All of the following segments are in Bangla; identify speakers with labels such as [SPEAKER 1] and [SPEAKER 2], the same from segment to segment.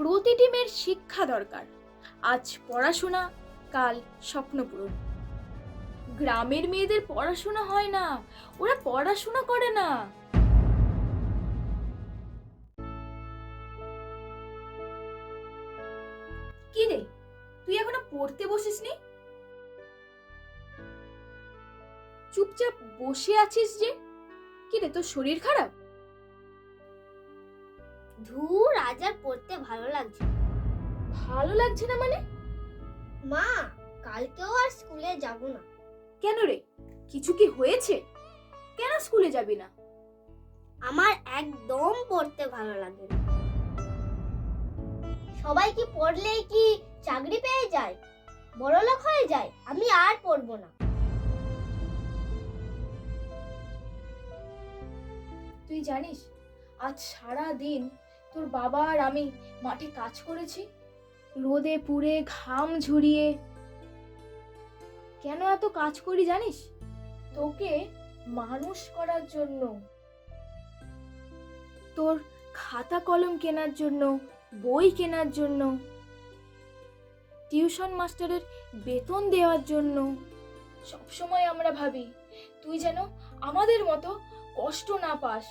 [SPEAKER 1] প্রতিটি মেয়ের শিক্ষা দরকার। আজ পড়াশোনা, কাল স্বপ্ন পূরণ। গ্রামের মেয়েদের পড়াশোনা হয় না, ওরা পড়াশোনা করে না। কি রে, তুই এখনো পড়তে বসিসনি? চুপচাপ বসে আছিস যে? কি রে, তোর শরীর খারাপ?
[SPEAKER 2] ধুর, আজ আর পড়তে ভালো লাগছে না।
[SPEAKER 1] ভালো লাগছে না মানে?
[SPEAKER 2] মা, কালকেও আর স্কুলে যাব না।
[SPEAKER 1] কেন রে, কিছু কি হয়েছে? কেন স্কুলে যাবি না?
[SPEAKER 2] আমার একদম পড়তে ভালো লাগে না। সবাই কি পড়লেই কি চাকরি পেয়ে যায়, বড়লোক হয়ে যায়? আমি আর পড়বো না।
[SPEAKER 1] তুই জানিস, আজ সারা দিন তোর বাবা আর আমি মাঠে কাজ করেছি, রোদে পুড়ে ঘাম ঝরিয়ে। কেন এত কাজ করি জানিস? তোকে মানুষ করার জন্য, তোর খাতা কলম কেনার জন্য, বই কেনার জন্য, টিউশন মাস্টারের বেতন দেওয়ার জন্য। সবসময় আমরা ভাবি তুই যেন আমাদের মতো কষ্ট না পাস।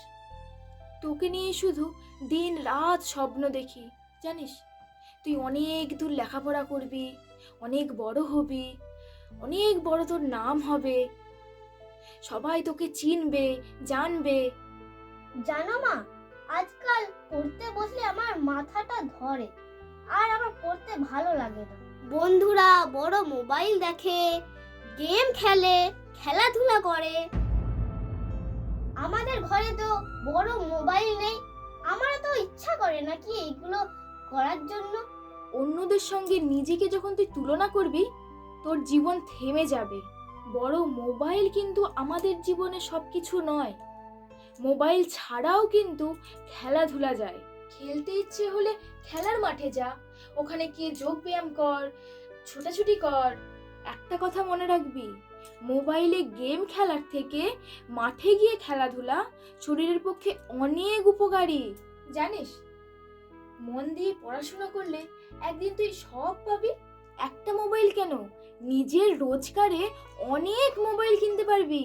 [SPEAKER 1] তোকে নিয়ে শুধু দিন রাত স্বপ্ন দেখি, জানিস? তুই অনেক দূর লেখাপড়া করবি, অনেক বড় হবি, অনেক বড় তোর নাম হবে, সবাই তোকে চিনবে, জানবে।
[SPEAKER 2] জানো মা, আজকাল পড়তে বসলে আমার মাথাটা ধরে, আর আমার পড়তে ভালো লাগে না। বন্ধুরা বড় মোবাইল দেখে, গেম খেলে, খেলাধুলা করে। আমাদের ঘরে তো বড় মোবাইল নেই। আমারও তো ইচ্ছা করে না কি এগুলো করার জন্য।
[SPEAKER 1] অন্যদের সঙ্গে নিজেকে যখন তুই তুলনা করবি, তোর জীবন থেমে যাবে। বড় মোবাইল কিন্তু আমাদের জীবনে সবকিছু নয়। মোবাইল ছাড়াও কিন্তু খেলাধুলা যায়। খেলতে ইচ্ছে হলে খেলার মাঠে যা, ওখানে গিয়ে যোগ ব্যায়াম কর, ছোটাছুটি কর। একটা কথা মনে রাখবি, মোবাইলে গেম খেলার থেকে মাঠে গিয়ে খেলাধুলা শরীরের পক্ষে অনেক উপকারী, জানিস? মন দিয়ে পড়াশোনা করলে একদিন তুই সব পাবি। একটা মোবাইল কেন, নিজের রোজগারে অনেক মোবাইল কিনতে পারবি।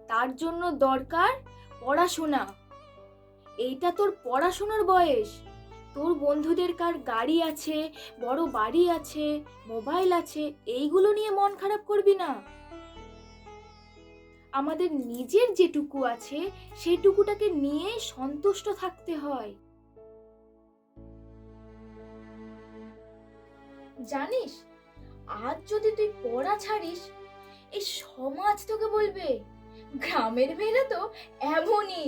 [SPEAKER 1] তার জন্য দরকার পড়াশোনা। এইটা তোর পড়াশোনার বয়স। তোর বন্ধুদের কার গাড়ি আছে, বড় বাড়ি আছে, মোবাইল আছে, এইগুলো নিয়ে মন খারাপ করবি না। আমাদের নিজের যেটুকু আছে সেটুকুটাকে নিয়ে সন্তুষ্ট থাকতে হয়। জানিস, আজ যদি তুই পড়া ছাড়িস, এই সমাজ তোকে বলবে গ্রামের মেয়েরা তো এমনই।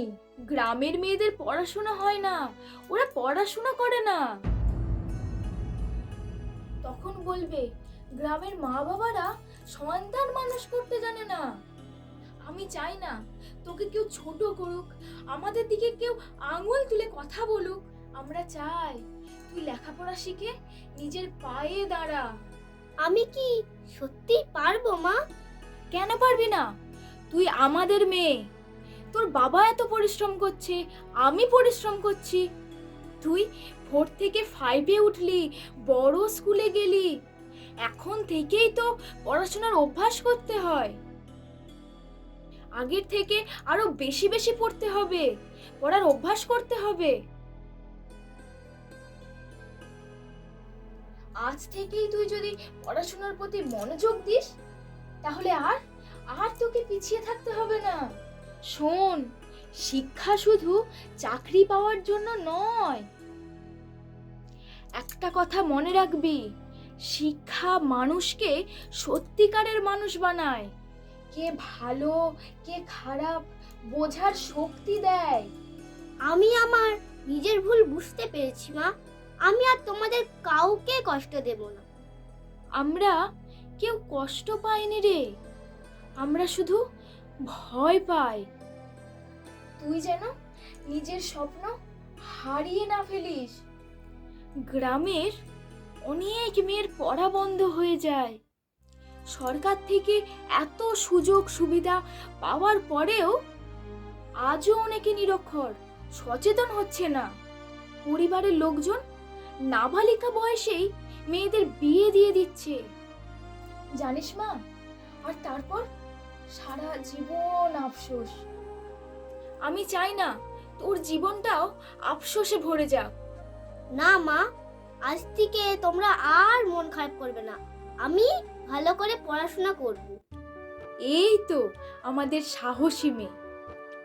[SPEAKER 1] গ্রামের মেয়েদের পড়াশোনা হয় না, ওরা পড়াশোনা করে না। তখন বলবে গ্রামের মা বাবারা সন্তান মানুষ করতে জানে না। আমি চাই না তোকে কেউ ছোট করুক, আমাদের দিকে কেউ আঙুল তুলে কথা বলুক। আমরা চাই তুই লেখাপড়া শিখে নিজের পায়ে দাঁড়া।
[SPEAKER 2] আমি কি সত্যি পারবো মা?
[SPEAKER 1] কেন পারবি না? তুই আমাদের মেয়ে। তোর বাবা এত পরিশ্রম করছে, আমি পরিশ্রম করছি। তুই 4 থেকে 5-এ উঠলি, বড় স্কুলে গেলি। এখন থেকেই তো পড়াশোনার অভ্যাস করতে হয়। আগের থেকে আরো বেশি বেশি পড়তে হবে, পড়ার অভ্যাস করতে হবে। আজ থেকেই তুই যদি পড়াশোনার প্রতি মনোযোগ দিস, তাহলে আর তোকে পিছিয়ে থাকতে হবে না। শোন, শিক্ষা শুধু চাকরি পাওয়ার জন্য নয়। একটা কথা মনে রাখবি, শিক্ষা মানুষকে সত্যিকারের মানুষ বানায়। কে ভালো কে খারাপ বোঝার শক্তি দেয়।
[SPEAKER 2] আমি আমার নিজের ভুল বুঝতে পেরেছি মা। আমি আর তোমাদের কাউকে কষ্ট দেব না।
[SPEAKER 1] আমরা কেউ কষ্ট পাইনি রে, আমরা শুধু ভয় পাই। তুই যেন নিজের স্বপ্ন হারিয়ে না ফেলিস। গ্রামের অনেক মেয়ের পড়া বন্ধ হয়ে যায়। সরকার থেকে এত সুযোগ সুবিধা পাওয়ার পরেও আজও অনেকে নিরক্ষর, সচেতন হচ্ছে না। পরিবারের লোকজন নাবালিকা বয়সেই মেয়েদের বিয়ে দিয়ে দিচ্ছে, জানিস মা? আর তারপর সারা জীবন আফসোস। আমি চাই না তোর জীবনটাও আফসোসে ভরে যাক।
[SPEAKER 2] না মা, আজ থেকে তোমরা আর মন খারাপ করবে না। আমি ভালো করে পড়াশোনা করব।
[SPEAKER 1] এই তো আমাদের সাহসী মেয়ে।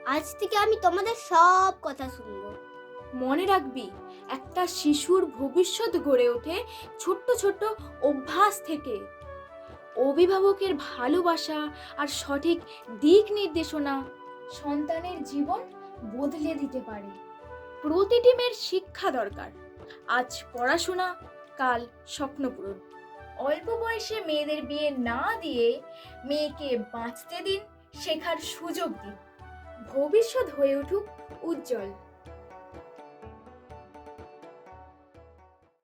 [SPEAKER 2] আজ থেকে আমি তোমাদের সব কথা শুনবো।
[SPEAKER 1] মনে রাখবি, একটা শিশুর ভবিষ্যৎ গড়ে ওঠে ছোট্ট ছোট্ট অভ্যাস থেকে। অভিভাবকের ভালোবাসা আর সঠিক দিক নির্দেশনা সন্তানের জীবন বদলে দিতে পারে। প্রতিটি মেয়ের শিক্ষা দরকার। আজ পড়াশোনা, কাল স্বপ্ন পূরণ। অল্প বয়সে মেয়েদের বিয়ে না দিয়ে মেয়েকে বাঁচতে দিন, শেখার সুযোগ দিন। ভবিষ্যৎ হয়ে উঠুক উজ্জ্বল।